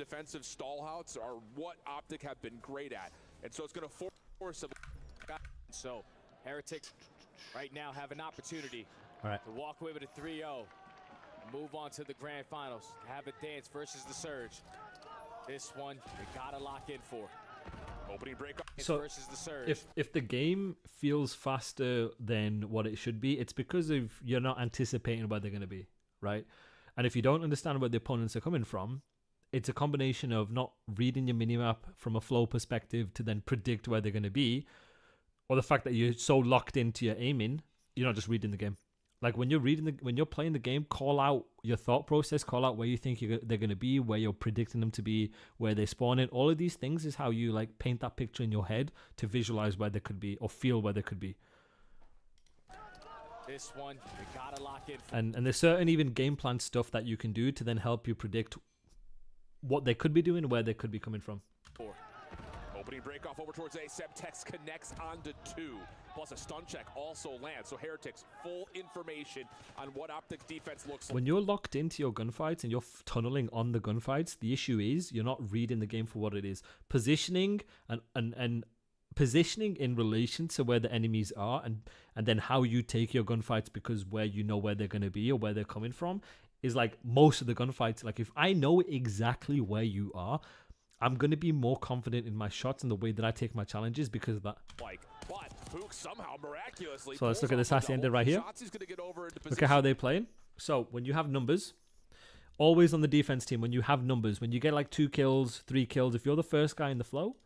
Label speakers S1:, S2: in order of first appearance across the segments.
S1: defensive stall-outs are what OpTic have been great at. And so it's going to force a...
S2: So, Heretics right now have an opportunity to walk away with a 3-0. Move on to the grand finals. Have a dance versus the Surge. This one, you gotta lock in for.
S1: Opening break
S3: so
S2: versus the Surge.
S3: If the game feels faster than what it should be, it's because of you're not anticipating where they're going to be, right? And if you don't understand where the opponents are coming from, it's a combination of not reading your minimap from a flow perspective to then predict where they're going to be, or the fact that you're so locked into your aiming, you're not just reading the game. Like when you're playing the game, call out your thought process, call out where you think they're going to be, where you're predicting them to be, where they spawn in. All of these things is how you like paint that picture in your head to visualize where they could be or feel where they could be.
S2: This one, you gotta lock in.
S3: And there's certain even game plan stuff that you can do to then help you predict what they could be doing, where they could be coming from.
S1: Opening break off over towards A. Semtex connects onto 2. Plus a stun check also lands. So Heretics, full information on what OpTic's defense looks like.
S3: When you're locked into your gunfights and you're tunneling on the gunfights, the issue is you're not reading the game for what it is. Positioning and positioning in relation to where the enemies are and then how you take your gunfights because where you know where they're going to be or where they're coming from is like most of the gunfights. Like if I know exactly where you are, I'm going to be more confident in my shots and the way that I take my challenges because of that. So let's look at this hacienda right here. Look at how they're playing. So when you have numbers, always on the defense team, when you have numbers, when you get like 2 kills, 3 kills, if you're the first guy in the flow,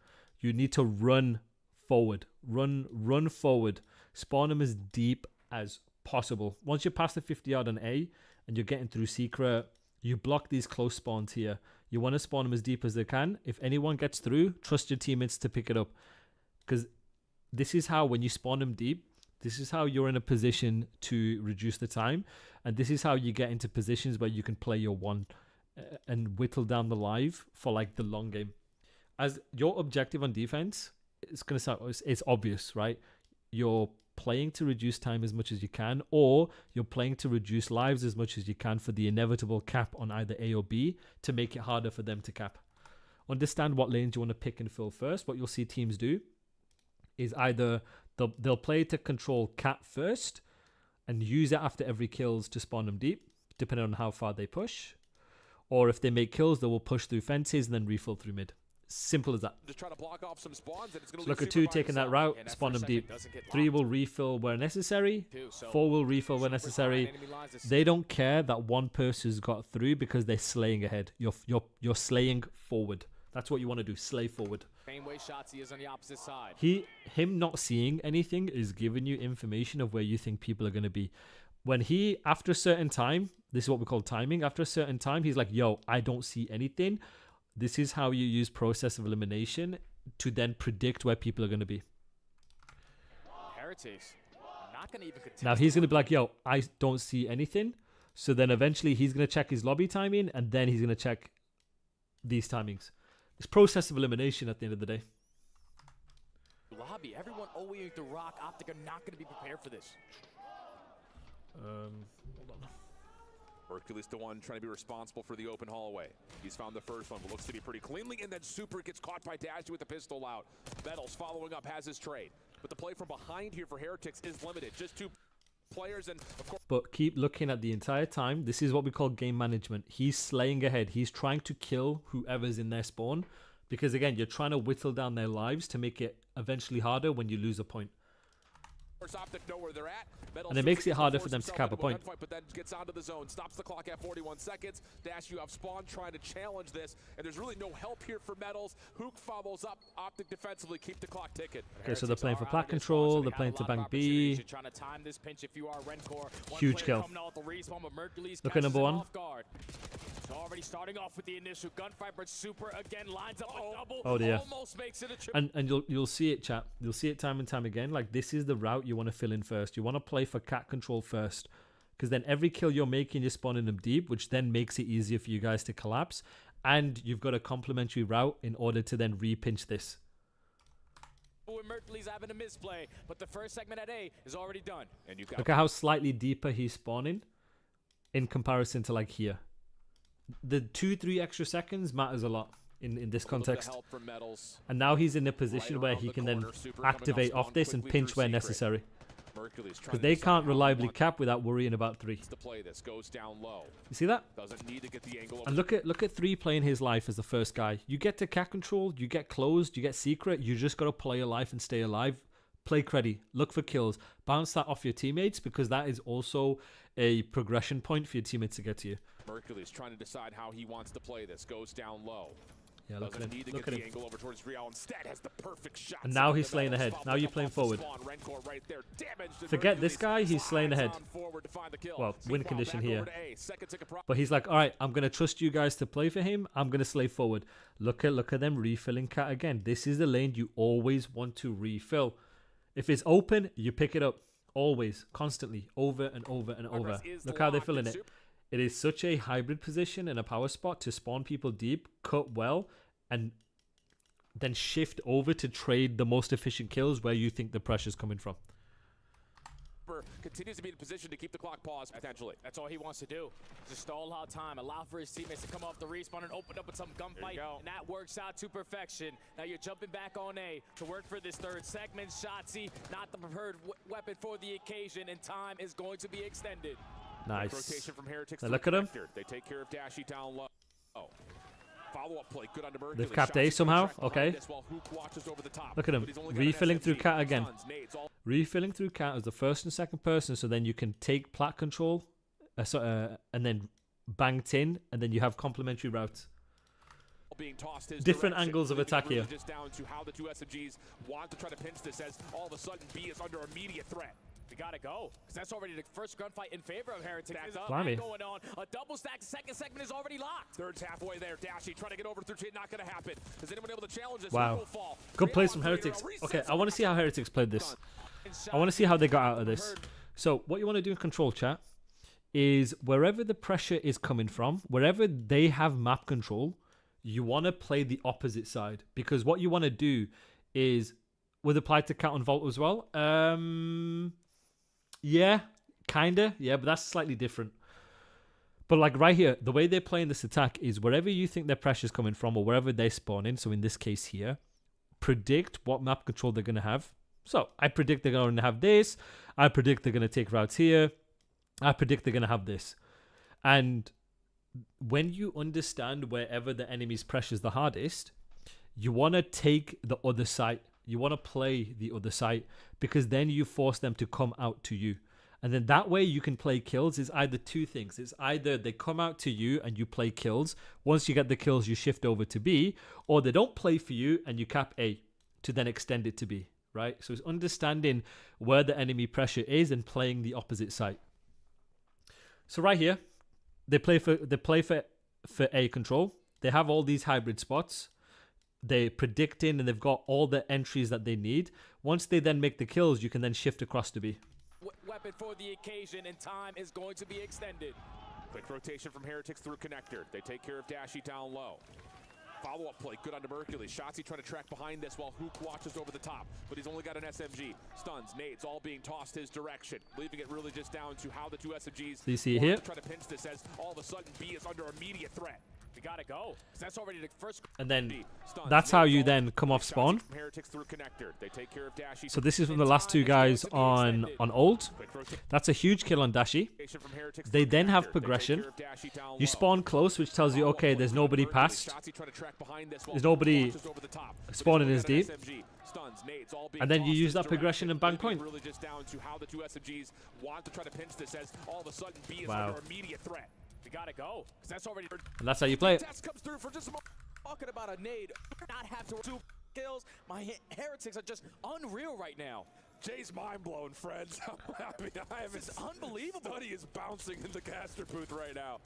S3: you need to run forward. Run forward. Spawn them as deep as possible. Once you're past the 50 yard on A and you're getting through secret, you block these close spawns here. You want to spawn them as deep as they can. If anyone gets through, trust your teammates to pick it up. Because this is how, when you spawn them deep, this is how you're in a position to reduce the time. And this is how you get into positions where you can play your one and whittle down the live for like the long game. As your objective on defense, it's going to sound, it's obvious, right? You're playing to reduce time as much as you can, or you're playing to reduce lives as much as you can for the inevitable cap on either A or B to make it harder for them to cap. Understand what lanes you want to pick and fill first. What you'll see teams do is either they'll play to control cat first and use it after every kills to spawn them deep, depending on how far they push. Or if they make kills, they will push through fences and then refill through mid. Simple as that.
S1: Just try to block off some spawns and it's gonna
S3: look at 2 taking that route, spawn them deep. 3 will refill where necessary. 4 will refill where necessary. They don't care that one person's got through because they're slaying ahead. You're slaying forward. That's what you want to do. Slay forward. Him not seeing anything is giving you information of where you think people are going to be. When he, after a certain time, this is what we call timing. After a certain time, he's like, yo, I don't see anything. This is how you use process of elimination to then predict where people are going to be. Now he's going to be like, yo, I don't see anything. So then eventually he's going to check his lobby timing and then he's going to check these timings. It's process of elimination at the end of the day.
S2: Lobby, everyone owing the rock. OpTic are not going to be prepared for this.
S3: Hold on.
S1: Hercules the one trying to be responsible for the open hallway. He's found the first one, but looks to be pretty cleanly, and then Super gets caught by Dashy with the pistol out. Metals following up, has his trade. But the play from behind here for Heretics is limited. Just 2 players, and of course...
S3: But keep looking at the entire time. This is what we call game management. He's slaying ahead. He's trying to kill whoever's in their spawn. Because again, you're trying to whittle down their lives to make it eventually harder when you lose a point.
S1: OpTic know where they're at.
S3: And it makes it harder for them to cap a point.
S1: But then gets onto the zone, stops the clock at 41 seconds. Dash, you have Spawn trying to challenge this, and there's really no help here for Metals. Hook follows up. OpTic defensively keep the clock ticking.
S3: Okay, so they're playing for plat control. They're playing to bank B. Huge kill. Look at number 1.
S2: Already starting off with the initial gunfight, but Super again lines up a double.
S3: Oh dear.
S2: Almost makes it a
S3: and you'll see it, chat. You'll see it time and time again. Like, this is the route you want to fill in first. You want to play for cat control first, because then every kill you're making, you're spawning them deep, which then makes it easier for you guys to collapse. And you've got a complementary route in order to then re-pinch this.
S2: Mertley's having a misplay, but the first segment at A is already done. And you got
S3: look at how slightly deeper he's spawning in comparison to like here. the 2-3 extra seconds matters a lot in this context. And now he's in a position where he can then activate off this and pinch where necessary. Because they can't reliably cap without worrying about 3. You see that? And look at 3 playing his life as the first guy. You get to cat control, you get closed, you get secret. You just got to play a life and stay alive. Play creddy, look for kills, bounce that off your teammates, because that is also a progression point for your teammates to get to you.
S1: Mercury's trying to decide how he wants to play this. Goes down low.
S3: Yeah, look at him. Look at him.
S1: Over towards Dreal. Instead has the perfect shot.
S3: And now he's slaying ahead. Now you're playing forward. Forget this guy, he's slaying ahead. Well, win condition here. But he's like, all right, I'm going to trust you guys to play for him. I'm going to slay forward. Look at them refilling cat again. This is the lane you always want to refill. If it's open, you pick it up. Always, constantly, over and over and over. Look how they're filling it. It is such a hybrid position and a power spot to spawn people deep, cut well, and then shift over to trade the most efficient kills where you think the pressure's coming from.
S1: Continues to be in position to keep the clock paused, potentially.
S2: That's all he wants to do. Just stall out time, allow for his teammates to come off the respawn and open up with some gunfight, and that works out to perfection. Now you're jumping back on A to work for this third segment. Shotzzy, not the preferred weapon for the occasion, and time is going to be extended.
S3: Nice. Now look at him.
S1: They take care of Dashy down low. Follow-up play, good under Mercury.
S3: They've capped A somehow. Okay. Look at him. Refilling through cat again. Refilling through cat as the first and second person, so then you can take plat control and then banked in, and then you have complementary routes. Different angles of attack here.
S1: Just down to how the 2 SMGs want to try to pinch this, as all of a sudden B is under immediate threat.
S2: We gotta go, because that's already the first gunfight in favor of Heretic.
S3: Blimey.
S2: Going on. A double stack, second segment is already locked.
S1: Third's halfway there. Dashy trying to get over through, not gonna happen. Is anyone able to challenge this?
S3: Wow. Good plays from Heretics. Okay, I want to see how Heretics played this. I want to see how they got out of this. So what you want to do in control chat is wherever the pressure is coming from, wherever they have map control, you want to play the opposite side, because what you want to do is, would apply to Cat and Vault as well. Yeah, kinda. Yeah, but that's slightly different. But like right here, the way they're playing this attack is wherever you think their pressure's coming from or wherever they spawn in. So in this case here, predict what map control they're going to have. So I predict they're going to have this. I predict they're going to take routes here. I predict they're going to have this. And when you understand wherever the enemy's pressure is the hardest, you want to take the other side. You want to play the other side, because then you force them to come out to you. And then that way you can play kills is either 2 things. It's either they come out to you and you play kills. Once you get the kills, you shift over to B, or they don't play for you and you cap A to then extend it to B, right? So it's understanding where the enemy pressure is and playing the opposite side. So right here, they play for A control. They have all these hybrid spots. They're predicting and they've got all the entries that they need. Once they then make the kills, you can then shift across to B.
S2: Weapon for the occasion, and time is going to be extended.
S1: Quick rotation from Heretics through connector. They take care of Dashy down low. Follow-up play, good under Mercury. Shotzzy trying to track behind this while Hook watches over the top, but he's only got an SMG. Stuns, nades, all being tossed his direction, leaving it really just down to how the 2 SMGs
S3: so you see here,
S1: try to pinch this, as all of a sudden B is under immediate threat.
S2: We gotta go. That's already the first.
S3: And then that's how you then come off spawn. So this is from the last 2 guys on old. That's a huge kill on Dashy. They then have progression. You spawn close, which tells you, okay, there's nobody past. There's nobody spawning as deep. And then you use that progression and bang point. Wow.
S2: We gotta go, because that's already.
S3: And that's how you play it.
S2: Comes through for just a moment. Talking about a nade, not have to 2 kills. My Heretics are just unreal right now.
S1: Jay's mind blown, friends. I mean,
S2: this is unbelievable.
S1: Study is bouncing in the caster booth right now.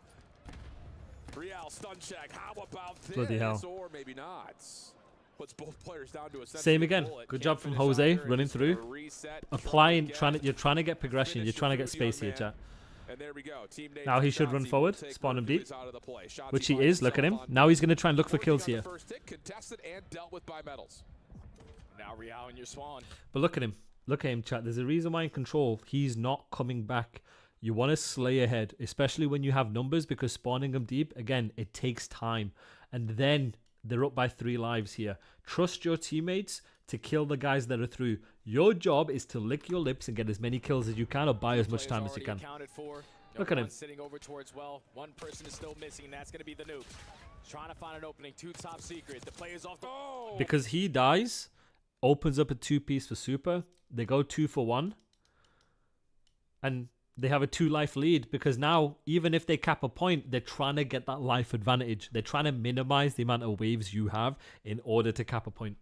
S1: Dreal stun check. How about this?
S3: Bloody hell.
S1: Or maybe not. Puts both players down to a
S3: same again. Good job from Jose running through, applying. You're trying to get progression. You're trying to get space here, chat.
S1: And there we go.
S3: Now he should run forward, spawn him deep, which he is. Look at him. Now he's going to try and look for kills here.
S2: Now Real in your spawn.
S3: But look at him. Look at him, chat. There's a reason why in control he's not coming back You want to slay ahead, especially when you have numbers, because spawning them deep, again, it takes time. And then they're up by 3 lives here. Trust your teammates to kill the guys that are through. Your job is to lick your lips and get as many kills as you can, or buy as much time as you can. Look at him.
S2: Sitting over towards well. One person is still missing, and that's going to be the nuke. Trying to find an opening. 2 top secret. The player's off the... Oh!
S3: Because he dies, opens up a 2-piece for super. They go 2 for 1. And they have a 2-life lead, because now, even if they cap a point, they're trying to get that life advantage. They're trying to minimize the amount of waves you have in order to cap a point.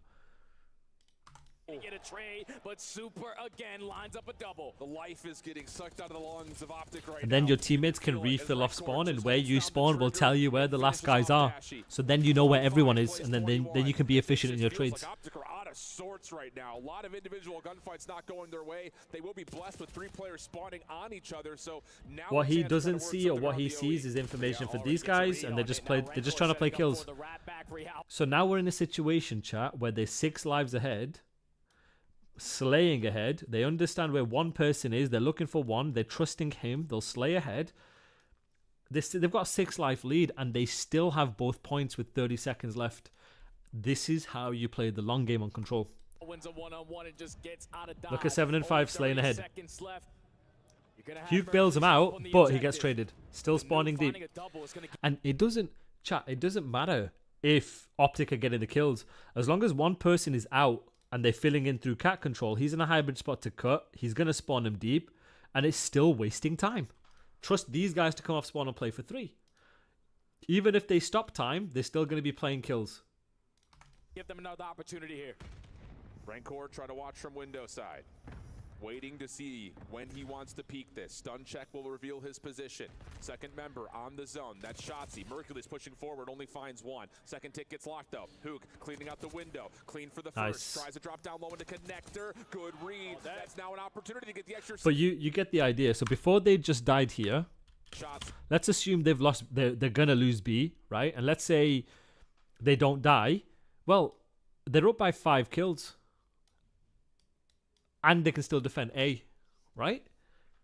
S2: Get a trade, but super again lines up a double.
S1: The life is getting sucked out of the lungs of OpTic right now.
S3: And then your teammates can refill off spawn, and where you spawn will tell you where the last guys are. So then you know where everyone is, and then you can be efficient in your trades.
S1: OpTic are out of sorts right now. A lot of individual gunfights not going their way. They will be blessed with 3 players spawning on each other. So now
S3: what he doesn't see, or what he sees, is information for these guys, and they're just trying to play kills. So now we're in a situation, chat, where they're 6 lives ahead, slaying ahead. They understand where one person is. They're looking for one. They're trusting him. They'll slay ahead. They've got a 6-life lead, and they still have both points with 30 seconds left. This is how you play the long game on Control. Look at 7 and 5 slaying ahead. Hugh bails him out, but he gets traded. Still spawning deep. And it doesn't matter if OpTic are getting the kills. As long as one person is out and they're filling in through cat control, he's in a hybrid spot to cut. He's going to spawn him deep, and it's still wasting time. Trust these guys to come off spawn and play for 3. Even if they stop time, they're still going to be playing kills.
S2: Give them another opportunity here.
S1: Rancor trying to watch from window side. Waiting to see when he wants to peek this. Stun check will reveal his position. Second member on the zone. That's Shotzzy. Mercury's pushing forward, only finds 1. Second tick gets locked up. Hook cleaning out the window. Clean for the first. Tries to drop down low into connector. Good read. That's now an opportunity to get the extra...
S3: But you get the idea. So before they just died here, let's assume they've lost... They're going to lose B, right? And let's say they don't die. Well, they're up by 5 kills. And they can still defend A, right?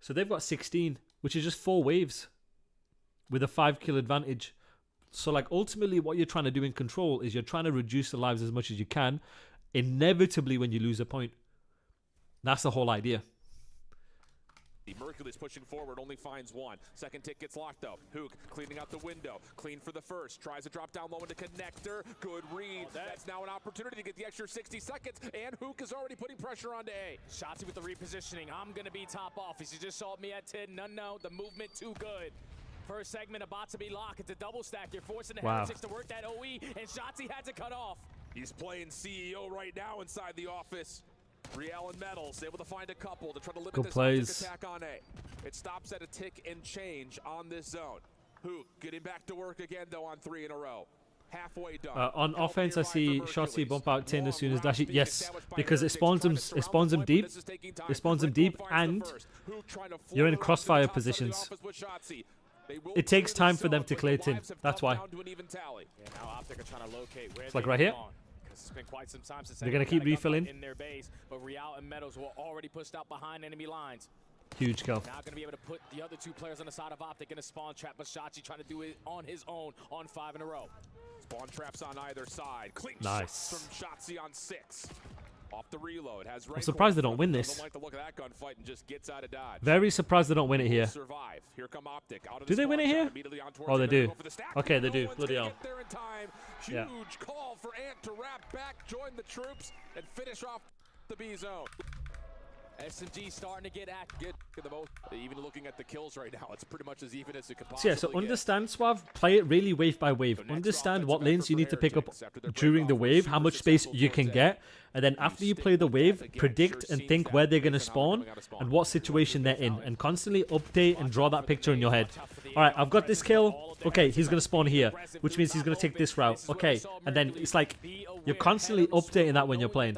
S3: So they've got 16, which is just 4 waves with a 5-kill advantage. So like ultimately what you're trying to do in Control is you're trying to reduce the lives as much as you can, inevitably when you lose a point. That's the whole idea.
S1: Mercury's pushing forward, only finds 1. Second tick gets locked up. Hook cleaning out the window. Clean for the first. Tries to drop down low into connector. Good read. That's now an opportunity to get the extra 60 seconds. And Hook is already putting pressure onto A.
S2: Shotzzy with the repositioning. I'm going to be top office. He just saw me at 10. No, the movement too good. First segment about to be locked. It's a double stack. You're forcing the Heretics to work that OE. And Shotzzy had to cut off.
S1: He's playing CEO right now inside the office. Dreal and Metals able to find a couple to try to limit this attack on A. It stops at a tick and change on this zone. Hook getting back to work again though on 3 in a row. Halfway done.
S3: On offense, I see Shotzzy bump out 10 as soon as Dashi. Yes, because it spawns them deep. It spawns them deep, and you're in crossfire positions. It takes time for them to clear tin. That's why. It's like right here.
S2: It's been quite some time since
S3: they're going to keep refilling
S2: in their base, but Dreal and Metals were already pushed out behind enemy lines.
S3: Huge kill.
S2: Now going to be able to put the other 2 players on the side of OpTic in a spawn trap, but Shotzzy trying to do it on his own on 5 in a row.
S1: Spawn traps on either side. Clean
S3: nice
S1: from Shotzzy on 6. Off the reload.
S3: I'm surprised they don't win this.
S1: Like the look of that gunfight and just gets out of dodge.
S3: Very surprised they don't win it here.
S1: Here come OpTic. Out of
S3: do they win it here? Oh, they do. Okay, they do. Bloody hell.
S1: Huge call for Ant to wrap back, join the troops, and finish off the B zone. SMG starting to get active. Even looking at the kills right now, it's pretty much as even as it could possibly
S3: so understand, Suave, play it really wave by wave. Understand what lanes you need to pick up during the wave, how much space you can get, and then after you play the wave, predict and think where they're going to spawn and what situation they're in, and constantly update and draw that picture in your head. Alright, I've got this kill. Okay, he's going to spawn here, which means he's going to take this route. Okay, and then it's like You're constantly updating that when you're playing.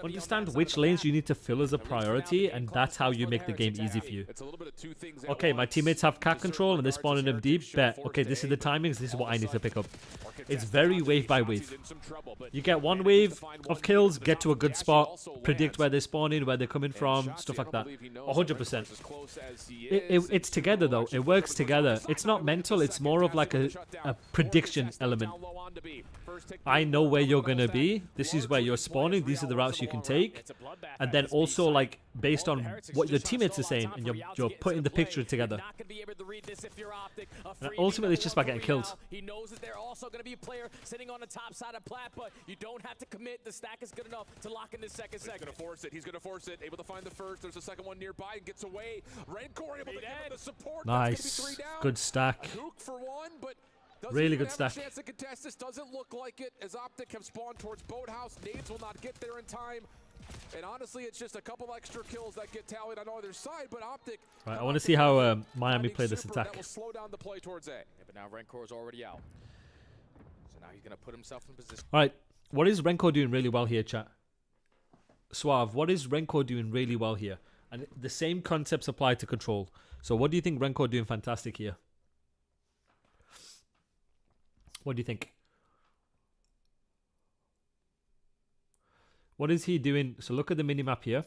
S3: Understand which lanes you need to fill as a priority, and that's how you make the game easy for you. Okay, my teammates have cat control and they're spawning them deep. Bet. Okay, this is the timings. This is what I need to pick up. It's very wave by wave. You get one wave of kills, get to a good spot, predict where they're spawning, where they're coming from, stuff like that. 100%. It's together though. It works together. It's not mental. It's more of like a prediction element. I know where you're going to be. This is where you're spawning. These are the routes you can take. And then also, like, based on what your teammates are saying, and you're putting the picture together. And ultimately, it's just about getting killed.
S2: He knows that they're also going to be a player sitting on the top side of plat, but you don't have to commit. The stack is good enough to lock in the second segment.
S1: He's going to force it. He's going to force it. Able to find the first. There's a second one nearby. Gets away. Rencor able to give him the support.
S3: Nice. Good stack.
S1: Hook for one, but
S3: really good stack.
S1: Chance to contest this. Doesn't look like it, as OpTic have spawned towards Boathouse. Nades will not get there in time. And honestly, it's just a couple extra kills that get tallied on either side, but OpTic...
S3: Right, I want to see how Miami play this attack.
S1: That will slow down the play towards A.
S2: Yeah, but now Rencor is already out. So now he's going to put himself in position.
S3: All right, what is Rencor doing really well here, chat? Suave, what is Rencor doing really well here? And the same concepts apply to control. So what do you think Rencor doing fantastic here? What do you think? What is he doing? So look at the minimap here.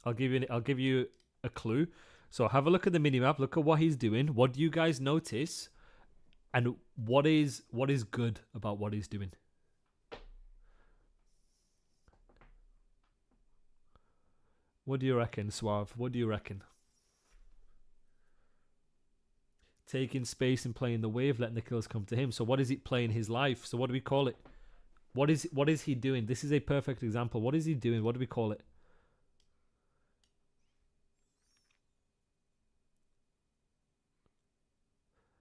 S3: I'll give you a clue. So have a look at the minimap. Look at what he's doing. What do you guys notice? And what is good about what he's doing? What do you reckon, Suave? What do you reckon? Taking space and playing the wave, letting the kills come to him. So what is he playing his life? So what do we call it? What is he doing? This is a perfect example. What is he doing? What do we call it?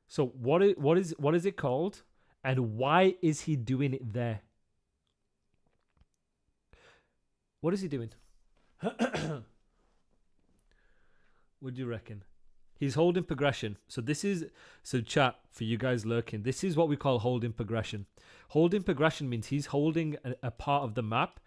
S3: So what is it called? And why is he doing it there? What is he doing? What do you reckon? He's holding progression. So chat, for you guys lurking, this is what we call holding progression. Holding progression means he's holding a part of the map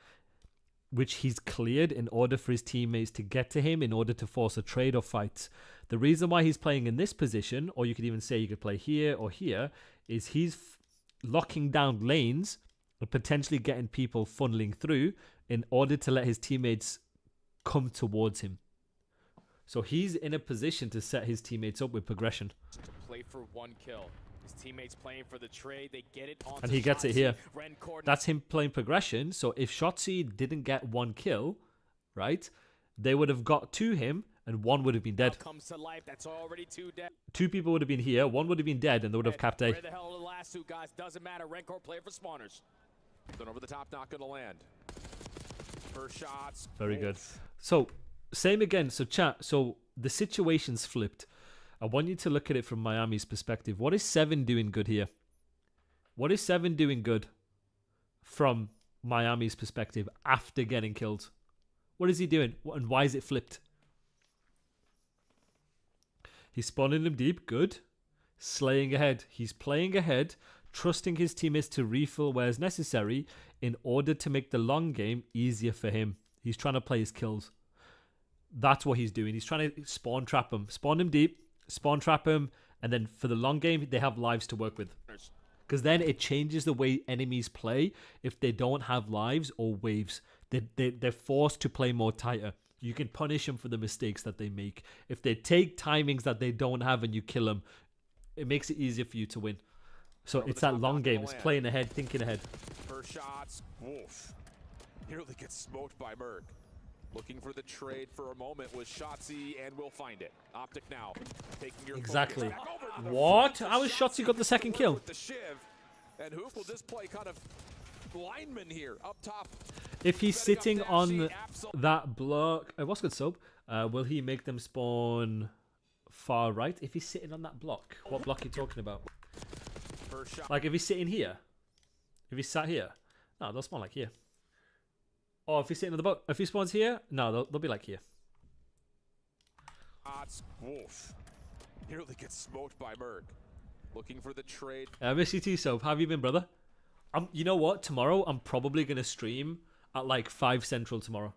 S3: which he's cleared in order for his teammates to get to him, in order to force a trade or fight. The reason why he's playing in this position, or you could even say you could play here or here, is he's locking down lanes and potentially getting people funneling through in order to let his teammates come towards him. So he's in a position to set his teammates up with progression.
S2: To play for one kill. His teammates playing for the trade. They get it on.
S3: And he gets it here. That's him playing progression. So if Shotzi didn't get one kill, right, they would have got to him and one would have been dead.
S2: Comes to life. That's already two dead.
S3: Two people would have been here. One would have been dead and they would have capped A.
S2: Where the hell are the last two guys? Doesn't matter. Rencor play for spawners.
S1: Then over the top, not going to land. First shots.
S3: Very good. So same again. So chat. So the situation's flipped. I want you to look at it from Miami's perspective. What is 7 doing good here? What is 7 doing good from Miami's perspective after getting killed? What is he doing? And why is it flipped? He's spawning them deep. Good. Slaying ahead. He's playing ahead, trusting his teammates to refill where is necessary in order to make the long game easier for him. He's trying to play his kills. That's what he's doing. He's trying to spawn trap them. Spawn him deep. Spawn trap him, and then for the long game they have lives to work with, because then it changes the way enemies play. If they don't have lives or waves, they're forced to play more tighter. You can punish them for the mistakes that they make. If they take timings that they don't have and you kill them, it makes it easier for you to win. So it's that long game. It's playing ahead, thinking ahead.
S1: First shots, Wolf nearly gets smoked by Merc. Looking for the trade for a moment with Shotzi, and we'll find it. OpTic now taking your
S3: exactly. What? How has Shotzi got the second kill?
S1: The shiv, and Hook will just play kind of lineman here up top.
S3: If he's sitting on that block, what's good, Sub? Will he make them spawn far right? If he's sitting on that block, what block are you talking about? Like if he's sitting here, if he's sat here, no, they'll spawn like here. Or if he's sitting on the boat, if he spawns here, no, they'll be like here.
S1: Wolf nearly gets smoked by Merc. Looking for the trade.
S3: Miss you too, Soap. How have you been, brother? You know what? Tomorrow I'm probably gonna stream at like 5 Central tomorrow.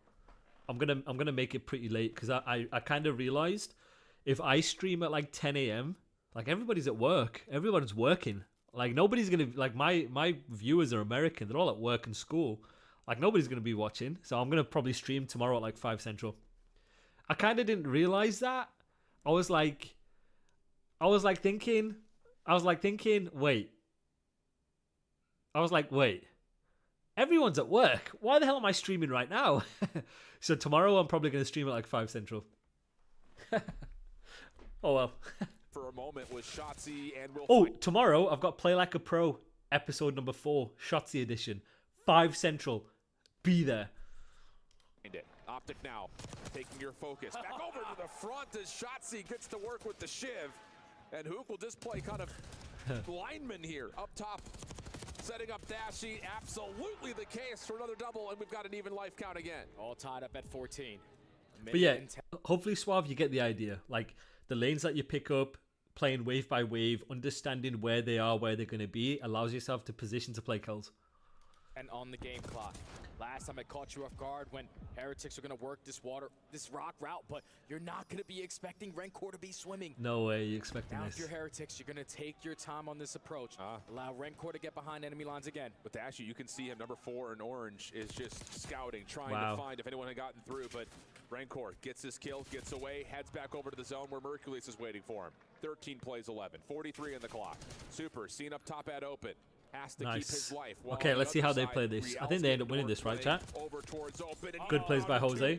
S3: I'm gonna make it pretty late because I kind of realized if I stream at like 10 a.m. like everybody's at work, everyone's working. Like nobody's gonna like my viewers are American. They're all at work and school. Like nobody's gonna be watching. So I'm gonna probably stream tomorrow at like 5 Central. I kind of didn't realize that. I was like thinking, wait. Everyone's at work. Why the hell am I streaming right now? So tomorrow I'm probably going to stream at like 5 Central. Oh well.
S1: For a moment was Shotzi and
S3: tomorrow I've got Play Like a Pro episode number 4, Shotzi edition, 5 Central. Be there.
S1: OpTic now taking your focus back over to the front as Shotzi gets to work with the shiv, and Hook will just play kind of lineman here up top, setting up Dashy. Absolutely the case for another double, and we've got an even life count again.
S2: All tied up at 14.
S3: But yeah, hopefully, Suave, you get the idea. Like the lanes that you pick up, playing wave by wave, understanding where they are, where they're going to be, allows yourself to position to play kills.
S2: And on the game clock. Last time I caught you off guard when Heretics are going to work this rock route, but you're not going to be expecting Rencor to be swimming.
S3: No way you expecting
S2: now
S3: this.
S2: If you're Heretics, you're going to take your time on this approach. Allow Rencor to get behind enemy lines again.
S1: But actually, you can see him, number 4 in orange, is just scouting, trying to find if anyone had gotten through, but Rencor gets his kill, gets away, heads back over to the zone where Mercules is waiting for him. 13 plays 11, 43 in the clock. Super, seen up top at open. Has to keep his life.
S3: Okay, let's see how they play this. I think they end up winning this, right, chat?
S1: Over towards open.
S3: Good plays by Jose.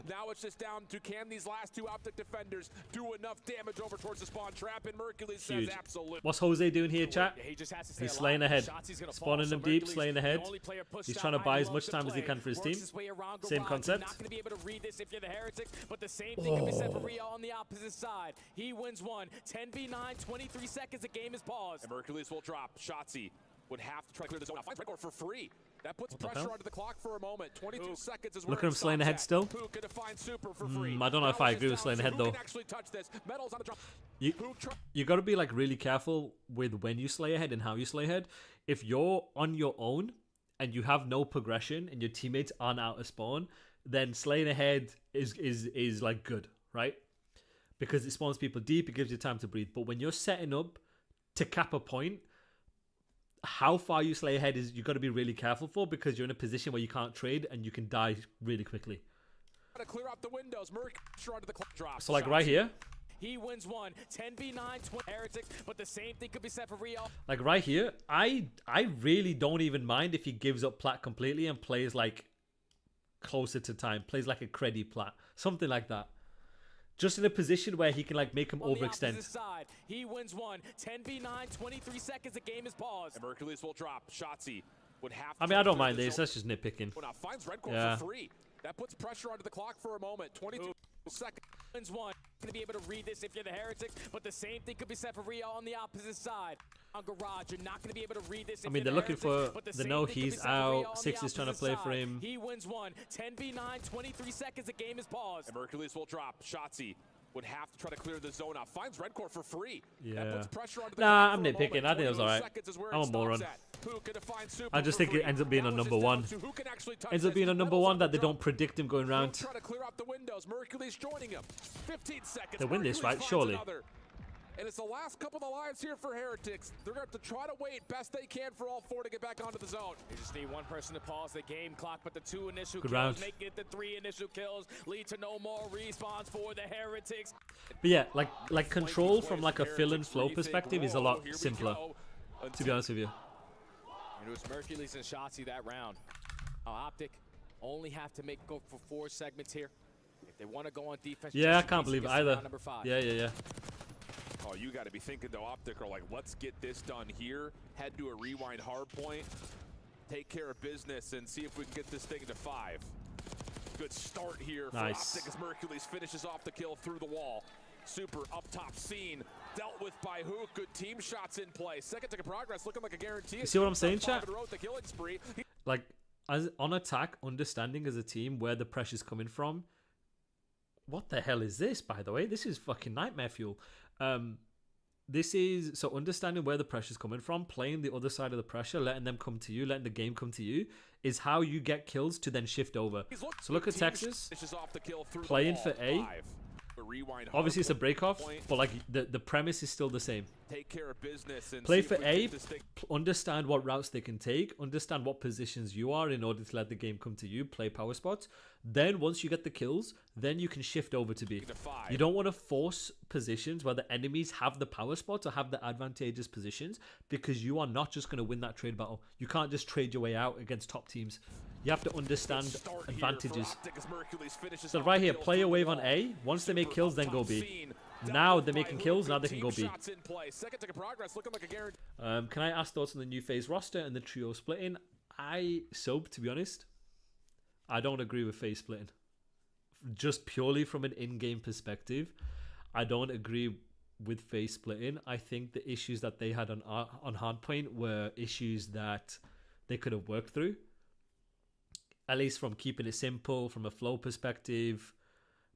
S1: Now it's just down to can these last 2 OpTic defenders do enough damage over towards the spawn trap, and Mercules says absolutely.
S3: What's Jose doing here, chat?
S2: He just has to stay
S3: He's
S2: alive.
S3: slaying ahead. Spawning them deep,
S2: Mercules,
S3: slaying ahead. He's trying to buy as much time as he can for his team. Same concept.
S2: Not going to be able to read this if you're the Heretics, but the same thing can be said for Rio on the opposite side. He wins one. 10v9, 23 seconds, the game is paused.
S1: And Mercules will drop. Shotzi would have to try to clear the zone. Now finds Rencor for free. That puts pressure onto the clock for a moment. 22 seconds is where
S3: look at him slaying ahead still.
S1: Super for free.
S3: I don't know if I agree with slaying ahead though. You got to be like really careful with when you slay ahead and how you slay ahead. If you're on your own and you have no progression and your teammates aren't out of spawn, then slaying ahead is like good, right? Because it spawns people deep, it gives you time to breathe. But when you're setting up to cap a point, how far you slay ahead is you got to be really careful for, because you're in a position where you can't trade and you can die really quickly.
S1: Clear out the windows. The drop.
S3: So like right here,
S2: he wins one. 10v9 Heretics, but the same thing could be said for Rio.
S3: Like right here, I really don't even mind if he gives up plat completely and plays like closer to time, plays like a creddy plat, something like that. Just in a position where he can like make him overextend.
S2: Side, he wins one. 10v9, 23 seconds, the game is paused.
S1: And Mercules will drop. Shotzi would have to.
S3: I mean, I don't mind this. That's just nitpicking.
S1: Well, now finds Rencor for free. That puts pressure onto the clock for a moment. 22 seconds.
S2: Wins one. Going to be able to read this if you're the Heretics, but the same thing could be said for Rio on the opposite side. On Garage, you're not going to be able to read this.
S3: I mean, they're looking for the no. He's out. 6 is trying to play for him.
S2: He wins one. 10v9, 23 seconds. The game is paused.
S1: And Mercules will drop. Shotzi would have to try to clear the zone out. Finds Rencor for free.
S3: Yeah.
S1: That puts pressure onto the
S3: I'm nitpicking. I think it was alright. I'm a moron. I just think it ends up being on number 1. Ends up being on number 1 that they don't predict him going round.
S1: Try to clear out the windows. Mercules joining him. 15 seconds.
S3: They win this, right? Surely.
S1: And it's the last couple of the lives here for Heretics. They're going to have to try to wait best they can for all 4 to get back onto the zone.
S2: They just need one person to pause the game clock, but the 2 initial
S3: Good
S2: kills
S3: round.
S2: make it the 3 initial kills, lead to no more respawns for the Heretics.
S3: But yeah, like control from like a fill and flow perspective is a lot simpler, to be honest with you.
S2: And it was Mercules and Shotzi that round. OpTic only have to go for 4 segments here. If they want to go on defense,
S3: yeah, I can't believe it either. Yeah.
S1: Oh, you got to be thinking though, OpTic are like, let's get this done here. Head to a rewind hard point, take care of business, and see if we can get this thing to 5. Good start here for OpTic as Mercules finishes off the kill through the wall. Super up top scene, dealt with by Hook. Good team shots in play. Second tick of progress, looking like a guarantee.
S3: You see what I'm saying, chat? Like, as on attack, understanding as a team where the pressure's coming from. What the hell is this, by the way? This is fucking nightmare fuel. this is so understanding where the pressure's coming from, playing the other side of the pressure, letting them come to you, letting the game come to you, is how you get kills to then shift over. So look at Texas playing for A. Obviously it's a break off, but like the premise is still the same.
S1: Take care of business and
S3: play for A, understand what routes they can take, understand what positions you are in order to let the game come to you, play power spots. Then once you get the kills, then you can shift over to B. You don't want to force positions where the enemies have the power spots or have the advantageous positions, because you are not just going to win that trade battle. You can't just trade your way out against top teams. You have to understand advantages. So right here, play a wave on A. Once they make kills, then go B. Now they're making kills, now they can go B. Can I ask thoughts on the new phase roster and the trio splitting? To be honest, I don't agree with phase splitting. Just purely from an in-game perspective, I don't agree with phase splitting. I think the issues that they had on Hardpoint were issues that they could have worked through. At least from keeping it simple, from a flow perspective,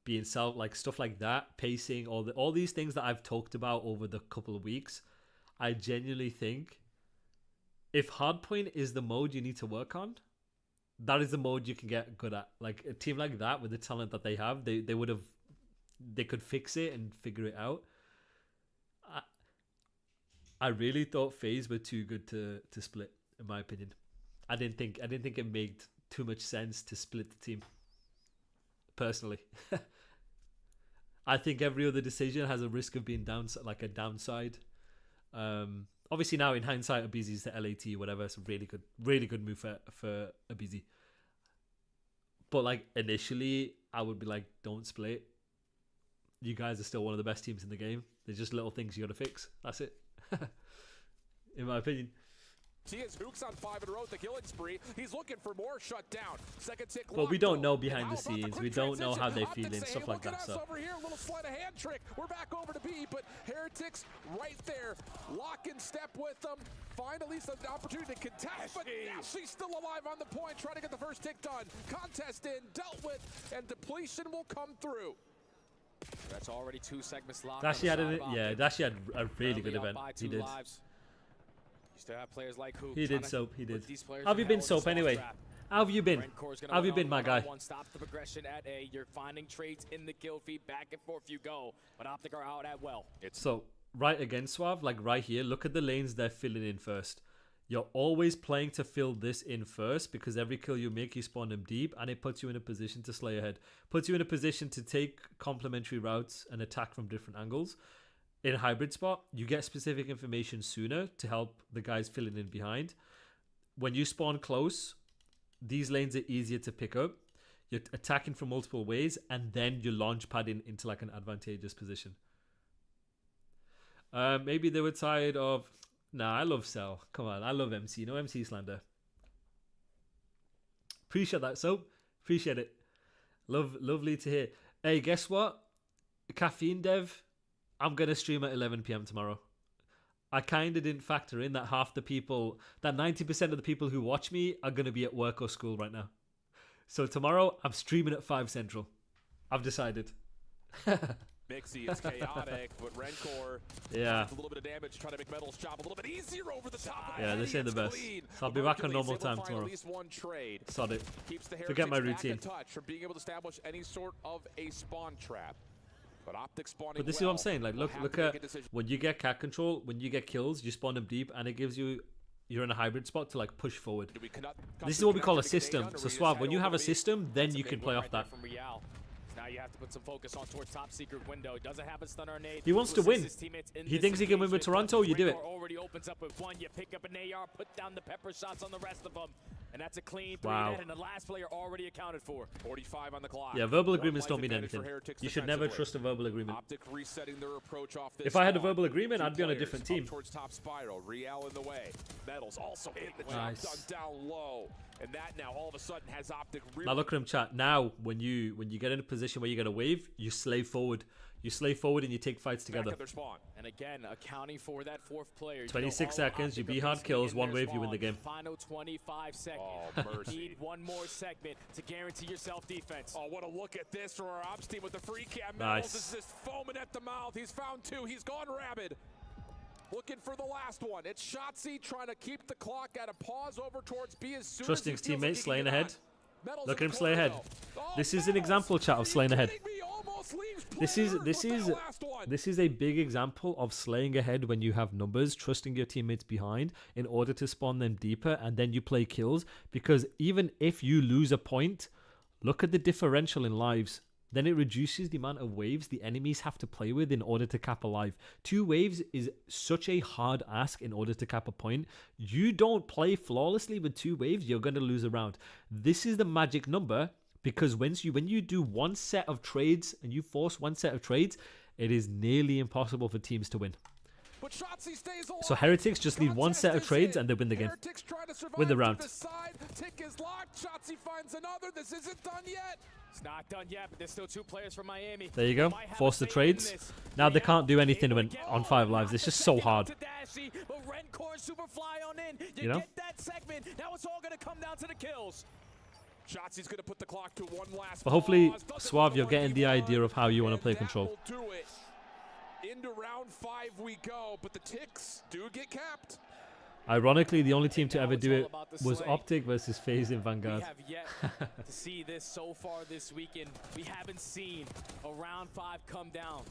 S3: being stuff like that, pacing, all these things that I've talked about over the couple of weeks. I genuinely think if Hardpoint is the mode you need to work on, that is the mode you can get good at. Like a team like that with the talent that they have, they could fix it and figure it out. I really thought FaZe were too good to split, in my opinion. I didn't think it made too much sense to split the team. Personally, I think every other decision has a risk of being a downside. Obviously now in hindsight, Abizi's the LAT, whatever. It's a really good move for Abizi. But like initially, I would be like, don't split. You guys are still one of the best teams in the game. There's just little things you got to fix. That's it. In my opinion.
S1: He has Hooks on 5 in a row with the killing spree. He's looking for more shut down. Second tick.
S3: Well, we don't know behind the scenes. We don't know how they're feeling, stuff like that. So
S1: over here, a little sleight of hand trick. We're back over to B, but Heretics right there, lock in step with them. Find at least an opportunity to contest, but she's still alive on the point, trying to get the first tick done. Contest in, dealt with, and depletion will come through.
S2: That's already 2 segments locked.
S3: Dashi had a really good event. He did.
S2: Still have players like Hoop.
S3: He did soap. He did. How have you been, Soap? Anyway, how have you been? How have you been, my guy?
S2: Stop the progression at A. You're finding trades in the kill feed. Back and forth you go. But OpTic are out at well.
S3: So right again, Suave. Like right here. Look at the lanes they're filling in first. You're always playing to fill this in first, because every kill you make, you spawn them deep, and it puts you in a position to slay ahead. Puts you in a position to take complementary routes and attack from different angles. In a hybrid spot, you get specific information sooner to help the guys filling in behind. When you spawn close, these lanes are easier to pick up. You're attacking from multiple ways, and then you launch padding into like an advantageous position. Maybe they were tired of... Nah, I love Cell. Come on, I love MC. No MC slander. Appreciate that, Soap. Appreciate it. Lovely to hear. Hey, guess what? Caffeine Dev... I'm going to stream at 11 p.m. tomorrow. I kind of didn't factor in that half the people, that 90% of the people who watch me are going to be at work or school right now. So tomorrow, I'm streaming at 5 Central. I've decided.
S1: Mixy, it's chaotic, but Rencor a little bit of damage, trying to make Metal's job a little bit easier over the top.
S3: Yeah, this ain't the best. So I'll be back on normal time tomorrow. Sod it. Forget my routine.
S1: From being able to establish any sort of a spawn trap.
S3: But this is what I'm saying. Like, look at when you get cat control, when you get kills, you spawn them deep, and it gives you're in a hybrid spot to like push forward. This is what we call a system. So Suave, when you have a system, then you can play off that.
S2: Now you have to put some focus on towards top secret window. Doesn't have a stunner nade.
S3: He wants to win. He thinks he can win with Toronto. You do it.
S2: Already opens up with one. You pick up an AR, put down the pepper shots on the rest of them. And that's a clean 3 net, and the last player already accounted for.
S1: 45 on the clock.
S3: Yeah, verbal agreements don't mean anything. You should never trust a verbal agreement. If I had a verbal agreement, I'd be on a different team.
S1: Towards top spiral. Real in the way. Metals also getting the job done down low. And that now all of a sudden has OpTic.
S3: Now look at him, chat. Now when you get in a position where you get a wave, you slave forward. You slave forward and you take fights together.
S2: And again, accounting for that 4th player.
S3: 26 seconds, you be hard kills, 1 wave, you win the game.
S2: Final 25 seconds.
S1: Oh, mercy.
S2: Need 1 more segment to guarantee your self-defense.
S1: Oh, what a look at this from our ops team with the free cam.
S3: Nice.
S1: Metals is just foaming at the mouth. He's found 2. He's gone rabid. looking for the last one. It's Shotzzy trying to keep the clock at a pause over towards B as soon
S3: Trusting
S1: as
S3: his
S1: he feels like
S3: teammates,
S1: he
S3: slaying
S1: can get
S3: ahead.
S1: on.
S3: Look at him slay ahead. This is an example, chat, of slaying ahead. This is a big example of slaying ahead when you have numbers, trusting your teammates behind in order to spawn them deeper, and then you play kills. Because even if you lose a point, look at the differential in lives. Then it reduces the amount of waves the enemies have to play with in order to cap a life. 2 waves is such a hard ask in order to cap a point. You don't play flawlessly with 2 waves, you're going to lose a round. This is the magic number, because when you do one set of trades and you force one set of trades, it is nearly impossible for teams to win. So Heretics just need one set of trades and they win the game. Win the round.
S1: Tick is locked. Shotzzy finds another. This isn't done yet.
S2: It's not done yet, but there's still 2 players from Miami.
S3: There you go. Force the trades. Now they can't do anything when on 5 lives. It's just so hard. You know?
S2: Now it's all going to come down to the kills.
S1: Shotzi's going to put the clock to one last.
S3: But hopefully, Suave, you're getting the idea of how you want to play control.
S1: Into round 5 we go, but the Ticks do get capped.
S3: Ironically, the only team to ever do it was OpTic versus FaZe in Vanguard.
S2: We have yet to see this so far this weekend. We haven't seen a round 5 come down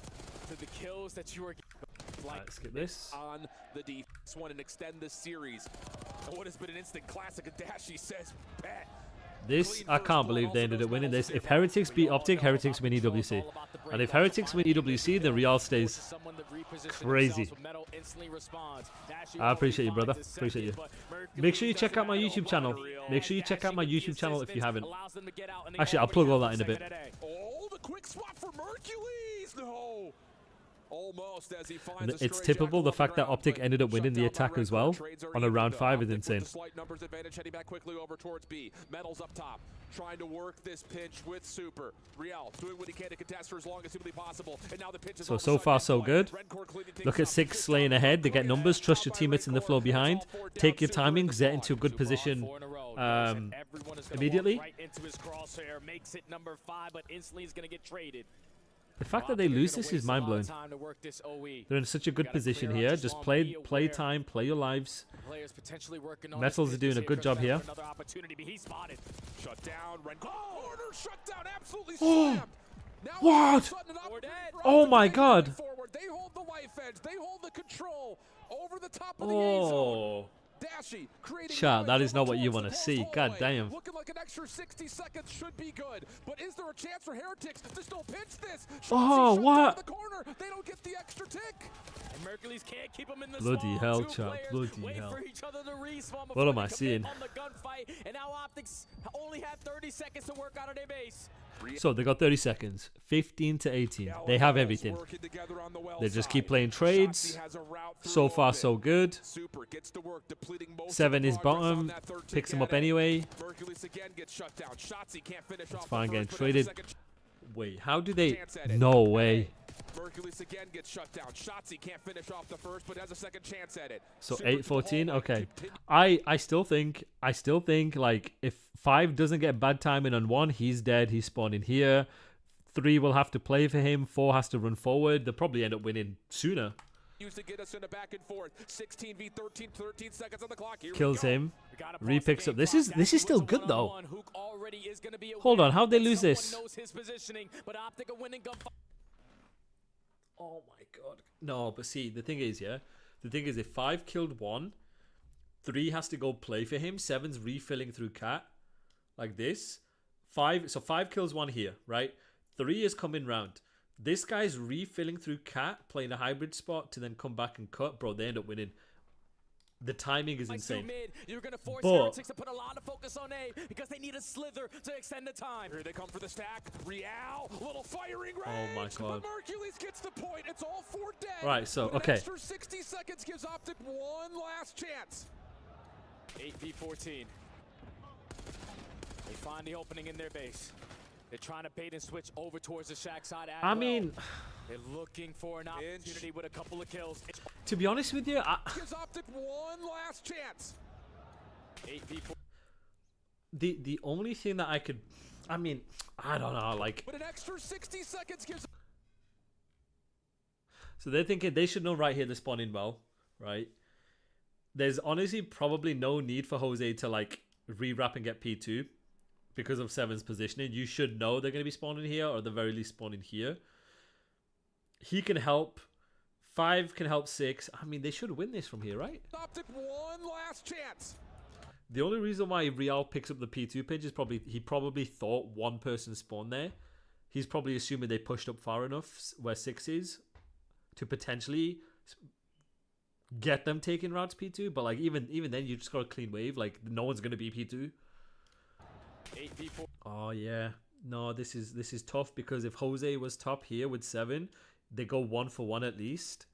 S2: to the kills that you are getting.
S3: Like, let's get this
S1: on the defense one and extend this series. And what has been an instant classic, a Dashy says, bet.
S3: This, I can't believe they ended up winning this. If Heretics beat OpTic, Heretics win EWC. And if Heretics win EWC, then Real stays crazy. I appreciate you, brother. Appreciate you. Make sure you check out my YouTube channel. Make sure you check out my YouTube channel if you haven't. Actually, I'll plug all that in a bit.
S1: Oh, the quick swap for Mercules. No. Almost as he finds
S3: it's typical. The fact that OpTic ended up winning the attack as well on a round 5 is insane.
S1: Slight numbers advantage, heading back quickly over towards B. Metals up top, trying to work this pinch with Super. Real doing what he can to contest for as long as humanly possible. And now the pinch is
S3: so far so good. Look at 6 slaying ahead. They get numbers. Trust your teammates in the flow behind. Take your timing. Zet into a good position immediately. The fact that they lose this is mind-blowing. They're in such a good position here. Just play time, play your lives. Metals are doing a good job here. What? Oh my god.
S1: They hold the life edge. They hold the control over the top of the A-zone.
S3: Chat, that is not what you want to see. God damn.
S1: Looking like an extra 60 seconds should be good. But is there a chance for Heretics to still pinch this?
S3: Oh, what?
S1: The corner. They don't get the extra tick.
S2: And Mercules can't keep them in the
S3: bloody hell, chat. Bloody hell. What am I seeing?
S2: And now OpTics only have 30 seconds to work out of their base.
S3: So they got 30 seconds, 15 to 18. They have everything. They just keep playing trades. So far, so good. 7 is bottom. Picks him up anyway. It's fine, getting traded. Wait, how do they? No way.
S1: Mercules again gets shut down. Shotzzy can't finish off the first, but has a second chance at it.
S3: So 8-14. Okay. I still think like if 5 doesn't get bad timing on 1, he's dead. He's spawning here. 3 will have to play for him. 4 has to run forward. They'll probably end up winning sooner.
S1: Used to get us in a back and forth. 16 v 13, 13 seconds on the clock. Here
S3: kills him. Repicks up. This is still good though. Hold on, how'd they lose this? Oh my god. No, but see, the thing is, if 5 killed 1, 3 has to go play for him. 7's refilling through cat. Like this. 5 kills 1 here, right? 3 is coming round. This guy's refilling through cat, playing a hybrid spot to then come back and cut. Bro, they end up winning. The timing is insane.
S2: You're gonna force Heretics to put a lot of focus on A because they need a slither to extend the time.
S1: Here they come for the stack. Real, little firing range.
S3: Oh my god.
S1: But Mercules gets the point. It's all 4 dead.
S3: Right, so
S1: but
S3: okay.
S1: An extra 60 seconds gives OpTic one last chance.
S2: 8v14. They find the opening in their base. They're trying to bait and switch over towards the Shack side.
S3: I mean,
S2: they're looking for an opportunity with a couple of kills.
S3: To be honest with you,
S1: gives OpTic one last chance.
S2: 8v4.
S3: The only thing that I could, I mean, I don't know, like.
S1: But an extra 60 seconds gives.
S3: So they're thinking they should know right here they're spawning well. right? There's honestly probably no need for Jose to like re-wrap and get P2 because of Seven's positioning. You should know they're going to be spawning here, or at the very least spawning here. He can help. 5 can help 6. I mean, they should win this from here, right?
S1: OpTic, one last chance.
S3: The only reason why Real picks up the P2 pitch is he probably thought one person spawned there. He's probably assuming they pushed up far enough where 6 is to potentially get them taking routes P2. But like even then, you just got a clean wave. Like no one's gonna be P2.
S2: 8v4.
S3: Oh yeah, no, this is tough because if Jose was top here with 7, they go 1-for-1 at least.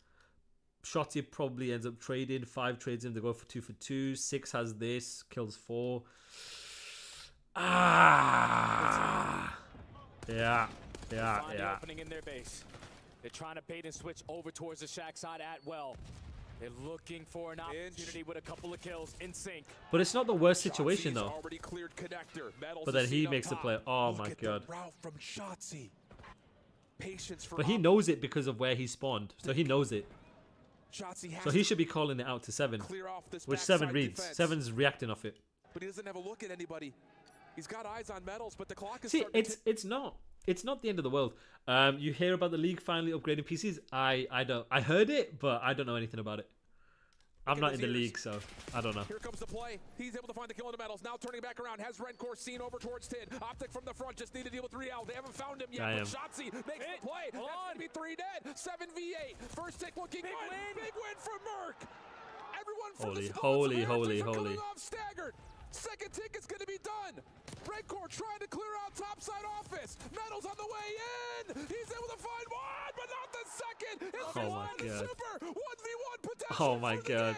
S3: Shotzi probably ends up trading. 5 trades him. They go for 2-for-2. 6 has this, kills 4. Yeah.
S2: Opening in their base. They're trying to bait and switch over towards the shack side at well. They're looking for an opportunity with a couple of kills in sync.
S3: But it's not the worst situation though.
S1: Already cleared connector.
S3: But then he makes the play. Oh my god.
S1: Route from Shotzi. Patience for
S3: but he knows it because of where he spawned. So he knows it. So he should be calling it out to 7. Which 7 reads. Defense. 7's reacting off it.
S1: But he doesn't have a look at anybody. He's got eyes on Metals, but the clock is
S3: it's not the end of the world. You hear about the league finally upgrading PCs. I heard it, but I don't know anything about it. I'm not in the league, so I don't know.
S1: Here comes the play. He's able to find the kill in the Metals. Now turning back around. Has Rencore seen over towards Tid. OpTic from the front. Just need to deal with Real. They haven't found him yet. But Shotzi makes the play. That's going to be 3 dead. 7v8. First tick looking good. Big win for Merc. Everyone for the holy. Off staggered. Second tick is going to be done. Rencore trying to clear out topside office. Metals on the way in. He's able to find one, but not the second. It's
S3: oh my god.
S1: Super 1v1 potential.
S3: Oh my god.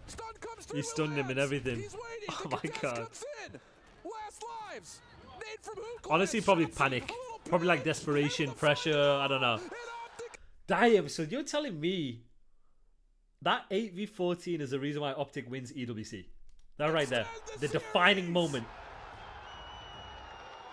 S1: Stun comes through.
S3: He stunned him and everything.
S1: He's waiting.
S3: Oh my god.
S1: Last lives. Nade from who?
S3: Honestly, probably panic. Probably like desperation, pressure. I don't know. Damn. So you're telling me that 8v14 is the reason why OpTic wins EWC? That right there, the defining moment.